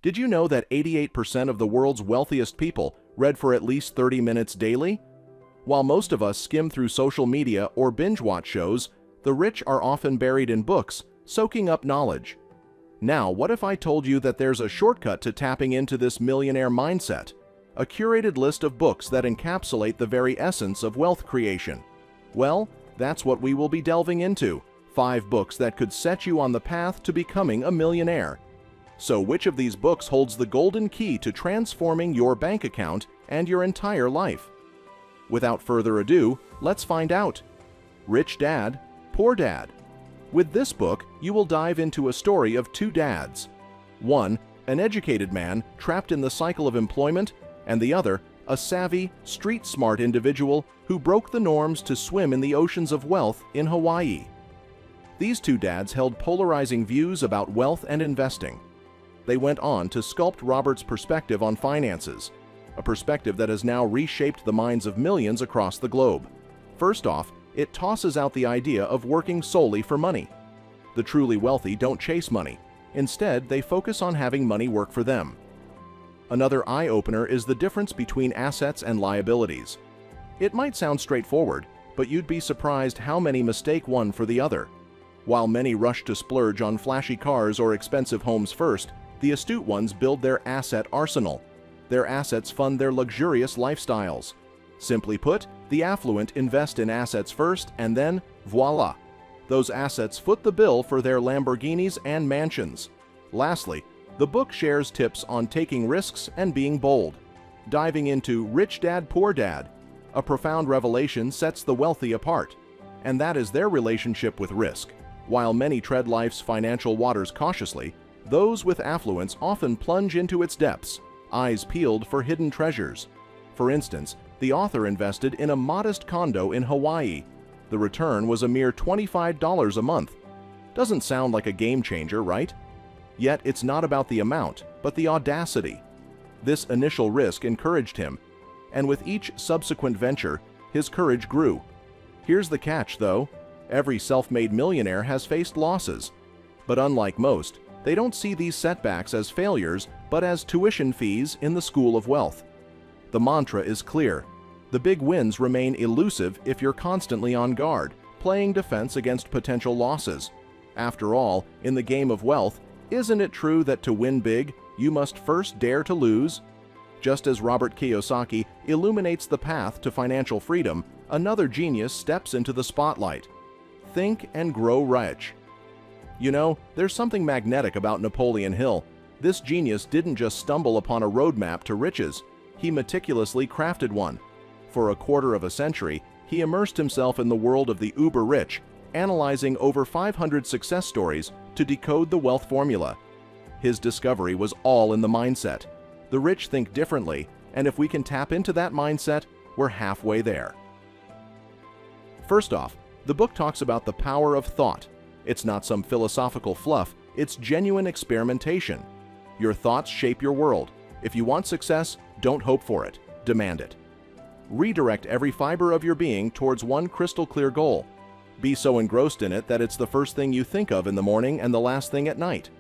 Did you know that 88% of the world's wealthiest people read for at least 30 minutes daily? While most of us skim through social media or binge-watch shows, the rich are often buried in books, soaking up knowledge. Now, what if I told you that there's a shortcut to tapping into this millionaire mindset? A curated list of books that encapsulate the very essence of wealth creation. Well, that's what we will be delving into. 5 books that could set you on the path to becoming a millionaire. So which of these books holds the golden key to transforming your bank account and your entire life? Without further ado, let's find out. Rich Dad, Poor Dad. With this book, you will dive into a story of 2 dads. One, an educated man trapped in the cycle of employment, and the other, a savvy, street-smart individual who broke the norms to swim in the oceans of wealth in Hawaii. These 2 dads held polarizing views about wealth and investing. They went on to sculpt Robert's perspective on finances, a perspective that has now reshaped the minds of millions across the globe. First off, it tosses out the idea of working solely for money. The truly wealthy don't chase money. Instead, they focus on having money work for them. Another eye-opener is the difference between assets and liabilities. It might sound straightforward, but you'd be surprised how many mistake one for the other. While many rush to splurge on flashy cars or expensive homes first, the astute ones build their asset arsenal. Their assets fund their luxurious lifestyles. Simply put, the affluent invest in assets first, and then, voila! Those assets foot the bill for their Lamborghinis and mansions. Lastly, the book shares tips on taking risks and being bold. Diving into Rich Dad, Poor Dad, a profound revelation sets the wealthy apart, and that is their relationship with risk. While many tread life's financial waters cautiously, those with affluence often plunge into its depths, eyes peeled for hidden treasures. For instance, the author invested in a modest condo in Hawaii. The return was a mere $25 a month. Doesn't sound like a game changer, right? Yet it's not about the amount, but the audacity. This initial risk encouraged him, and with each subsequent venture, his courage grew. Here's the catch, though. Every self-made millionaire has faced losses. But unlike most, they don't see these setbacks as failures, but as tuition fees in the school of wealth. The mantra is clear. The big wins remain elusive if you're constantly on guard, playing defense against potential losses. After all, in the game of wealth, isn't it true that to win big, you must first dare to lose? Just as Robert Kiyosaki illuminates the path to financial freedom, another genius steps into the spotlight. Think and grow rich. You know, there's something magnetic about Napoleon Hill. This genius didn't just stumble upon a roadmap to riches. He meticulously crafted one. For a quarter of a century, he immersed himself in the world of the uber-rich, analyzing over 500 success stories to decode the wealth formula. His discovery was all in the mindset. The rich think differently, and if we can tap into that mindset, we're halfway there. First off, the book talks about the power of thought. It's not some philosophical fluff, it's genuine experimentation. Your thoughts shape your world. If you want success, don't hope for it, demand it. Redirect every fiber of your being towards one crystal-clear goal. Be so engrossed in it that it's the first thing you think of in the morning and the last thing at night.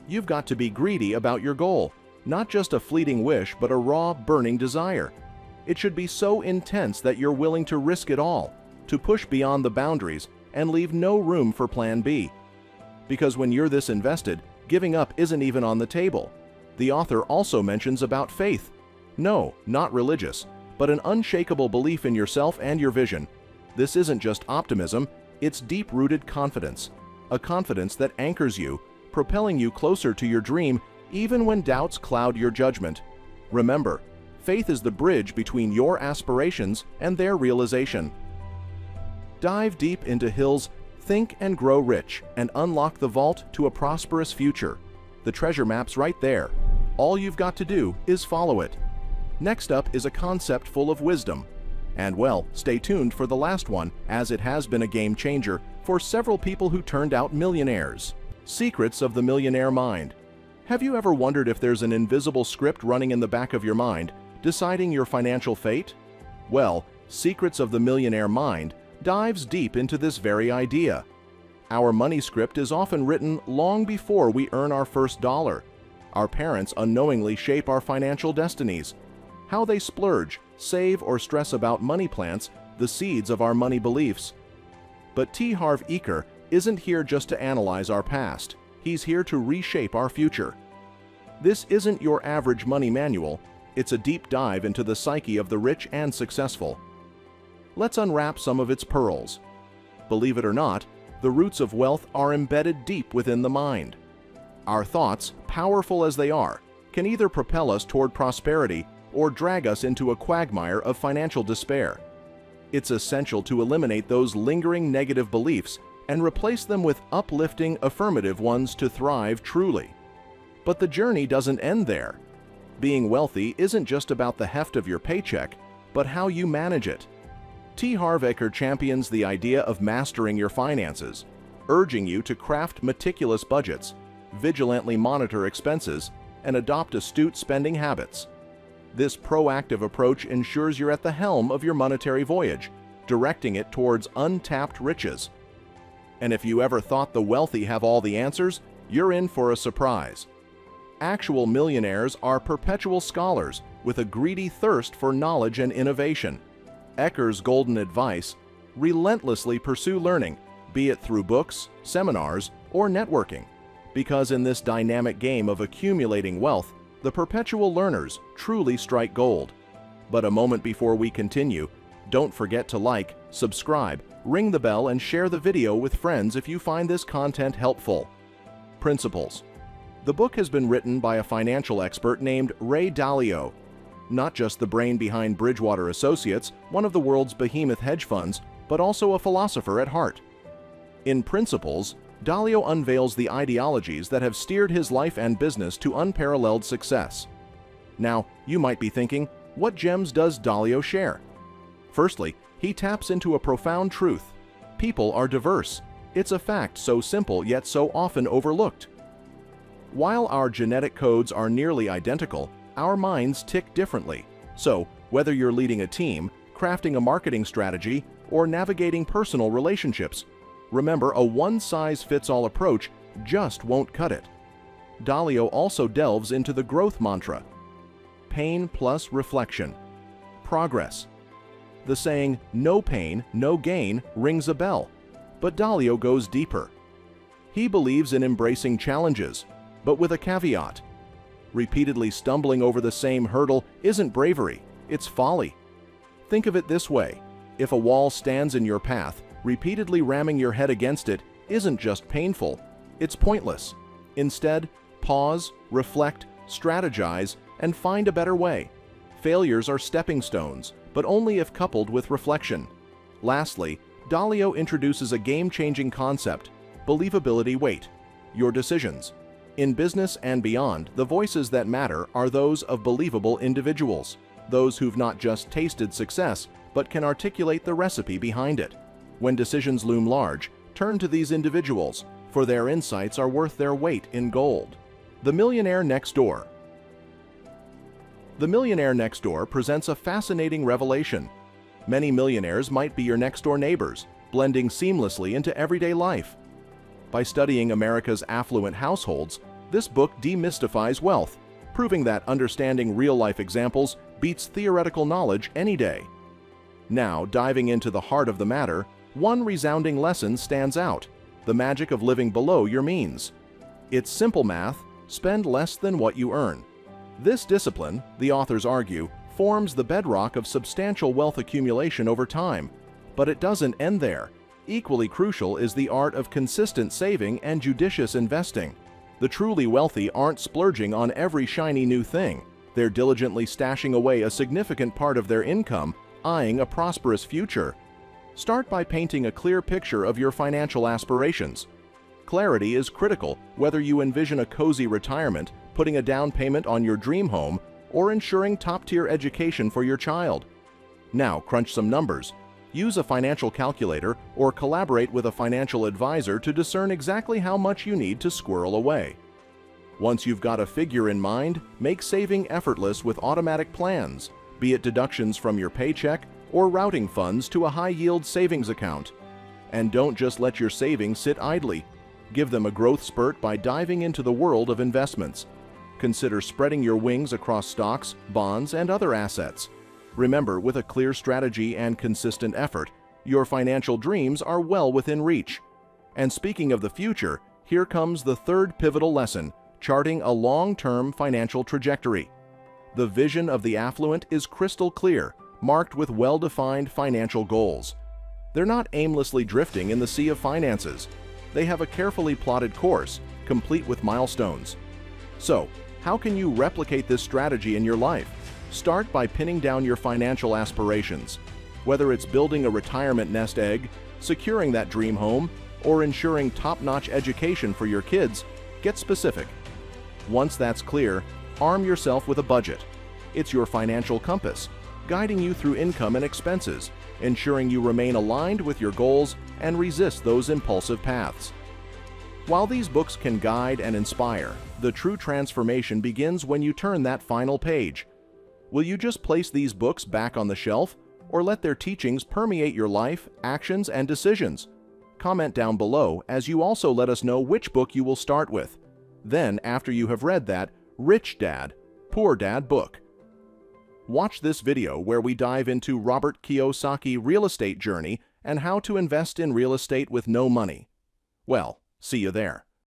You've got to be greedy about your goal, not just a fleeting wish, but a raw, burning desire. It should be so intense that you're willing to risk it all, to push beyond the boundaries and leave no room for plan B. Because when you're this invested, giving up isn't even on the table. The author also mentions about faith. No, not religious, but an unshakable belief in yourself and your vision. This isn't just optimism, it's deep-rooted confidence. A confidence that anchors you, propelling you closer to your dream even when doubts cloud your judgment. Remember, faith is the bridge between your aspirations and their realization. Dive deep into Hill's Think and Grow Rich and unlock the vault to a prosperous future. The treasure map's right there. All you've got to do is follow it. Next up is a concept full of wisdom. And well, stay tuned for the last one, as it has been a game changer for several people who turned out millionaires. Secrets of the Millionaire Mind. Have you ever wondered if there's an invisible script running in the back of your mind, deciding your financial fate? Well, Secrets of the Millionaire Mind dives deep into this very idea. Our money script is often written long before we earn our first dollar. Our parents unknowingly shape our financial destinies. How they splurge, save, or stress about money plants the seeds of our money beliefs. But T. Harv Eker isn't here just to analyze our past. He's here to reshape our future. This isn't your average money manual. It's a deep dive into the psyche of the rich and successful. Let's unwrap some of its pearls. Believe it or not, the roots of wealth are embedded deep within the mind. Our thoughts, powerful as they are, can either propel us toward prosperity or drag us into a quagmire of financial despair. It's essential to eliminate those lingering negative beliefs and replace them with uplifting, affirmative ones to thrive truly. But the journey doesn't end there. Being wealthy isn't just about the heft of your paycheck, but how you manage it. T. Harv Eker champions the idea of mastering your finances, urging you to craft meticulous budgets, vigilantly monitor expenses, and adopt astute spending habits. This proactive approach ensures you're at the helm of your monetary voyage, directing it towards untapped riches. And if you ever thought the wealthy have all the answers, you're in for a surprise. Actual millionaires are perpetual scholars with a greedy thirst for knowledge and innovation. Eker's golden advice: relentlessly pursue learning, be it through books, seminars, or networking, because in this dynamic game of accumulating wealth, the perpetual learners truly strike gold. But a moment before we continue, don't forget to like, subscribe, ring the bell, and share the video with friends if you find this content helpful. Principles. The book has been written by a financial expert named Ray Dalio, not just the brain behind Bridgewater Associates, one of the world's behemoth hedge funds, but also a philosopher at heart. In Principles, Dalio unveils the ideologies that have steered his life and business to unparalleled success. Now, you might be thinking, what gems does Dalio share? Firstly, he taps into a profound truth. People are diverse. It's a fact so simple yet so often overlooked. While our genetic codes are nearly identical, our minds tick differently. So, whether you're leading a team, crafting a marketing strategy, or navigating personal relationships, remember, a one-size-fits-all approach just won't cut it. Dalio also delves into the growth mantra: pain plus reflection. Progress. The saying, no pain, no gain, rings a bell, but Dalio goes deeper. He believes in embracing challenges, but with a caveat. Repeatedly stumbling over the same hurdle isn't bravery, it's folly. Think of it this way: if a wall stands in your path, repeatedly ramming your head against it isn't just painful, it's pointless. Instead, pause, reflect, strategize, and find a better way. Failures are stepping stones, but only if coupled with reflection. Lastly, Dalio introduces a game-changing concept: believability weight. Your decisions. In business and beyond, the voices that matter are those of believable individuals, those who've not just tasted success, but can articulate the recipe behind it. When decisions loom large, turn to these individuals, for their insights are worth their weight in gold. The Millionaire Next Door. The Millionaire Next Door presents a fascinating revelation. Many millionaires might be your next-door neighbors, blending seamlessly into everyday life. By studying America's affluent households, this book demystifies wealth, proving that understanding real-life examples beats theoretical knowledge any day. Now, diving into the heart of the matter, one resounding lesson stands out: the magic of living below your means. It's simple math: spend less than what you earn. This discipline, the authors argue, forms the bedrock of substantial wealth accumulation over time. But it doesn't end there. Equally crucial is the art of consistent saving and judicious investing. The truly wealthy aren't splurging on every shiny new thing. They're diligently stashing away a significant part of their income, eyeing a prosperous future. Start by painting a clear picture of your financial aspirations. Clarity is critical, whether you envision a cozy retirement, putting a down payment on your dream home, or ensuring top-tier education for your child. Now, crunch some numbers. Use a financial calculator or collaborate with a financial advisor to discern exactly how much you need to squirrel away. Once you've got a figure in mind, make saving effortless with automatic plans, be it deductions from your paycheck or routing funds to a high-yield savings account. And don't just let your savings sit idly. Give them a growth spurt by diving into the world of investments. Consider spreading your wings across stocks, bonds, and other assets. Remember, with a clear strategy and consistent effort, your financial dreams are well within reach. And speaking of the future, here comes the third pivotal lesson: charting a long-term financial trajectory. The vision of the affluent is crystal clear, marked with well-defined financial goals. They're not aimlessly drifting in the sea of finances. They have a carefully plotted course, complete with milestones. So, how can you replicate this strategy in your life? Start by pinning down your financial aspirations. Whether it's building a retirement nest egg, securing that dream home, or ensuring top-notch education for your kids, get specific. Once that's clear, arm yourself with a budget. It's your financial compass, guiding you through income and expenses, ensuring you remain aligned with your goals and resist those impulsive paths. While these books can guide and inspire, the true transformation begins when you turn that final page. Will you just place these books back on the shelf, or let their teachings permeate your life, actions, and decisions? Comment down below as you also let us know which book you will start with. Then, after you have read that Rich Dad, Poor Dad book. Watch this video where we dive into Robert Kiyosaki's real estate journey and how to invest in real estate with no money. Well, see you there.